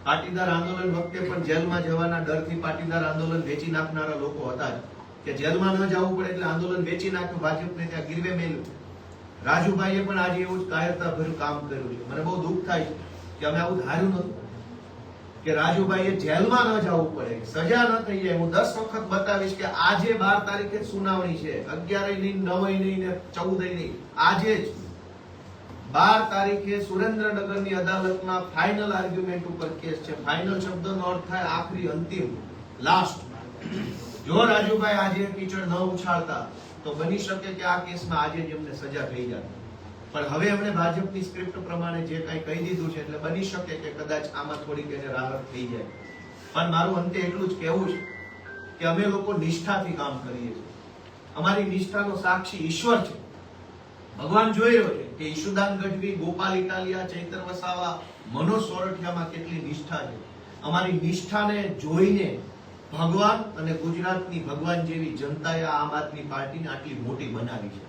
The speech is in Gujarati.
પાટીદાર આંદોલન વખતે પણ જેલમાં જવાના ડરથી પાટીદાર આંદોલન વેચી નાખનારા લોકો હતા કે જેલમાં ન જવું પડે એટલે આંદોલન વેચી નાખ્યું, ભાજપને ત્યાં ગીરવે મેલ્યું. રાજુભાઈએ પણ આજે એવું જ કાયરતાભર્યું કામ કર્યું છે. મને બહુ દુઃખ થાય છે કે અમે આવું ધાર્યું નતું કે રાજુભાઈએ જેલમાં ન જવું પડે, સજા ન થઈ જાય. હું 10 વખત બતાવીશ કે આજે 12 તારીખે સુનાવણી છે, 11 નહીં, 9 નહીં ને 14 નહીં, આજે જ 12 તારીખે સુરેન્દ્રનગરની અદાલતમાં ફાઇનલ આર્ગ્યુમેન્ટ ઉપર કેસ છે. ફાઇનલ શબ્દનો અર્થ થાય આખરી, અંતિમ, લાસ્ટ. જો રાજુભાઈ આજે કીચડ ન ઉછાળતા તો બની શકે કે આ કેસમાં આજે જ એમને સજા થઈ જાય. પણ હવે એમણે ભાજપની સ્ક્રિપ્ટ પ્રમાણે જે કંઈ કહી દીધું છે એટલે બની શકે કે કદાચ આમાં થોડીક એને રાહત થઈ જાય. પણ મારું અંતે એટલું જ કહેવું છે કે અમે લોકો નિષ્ઠાથી કામ કરીએ છીએ. અમારી નિષ્ઠાનો સાક્ષી ઈશ્વર છે. ભગવાન જોઈ રહ્યો છે કે ઈશુદાન ગઢવી, ગોપાલ ઇટાલિયા, ચૈતર વસાવા, મનોજ સોરઠિયામાં કેટલી નિષ્ઠા છે. અમારી નિષ્ઠાને જોઈને ભગવાન અને ગુજરાતની ભગવાન જેવી જનતાએ આમ આદમી પાર્ટીને આટલી મોટી બનાવી છે.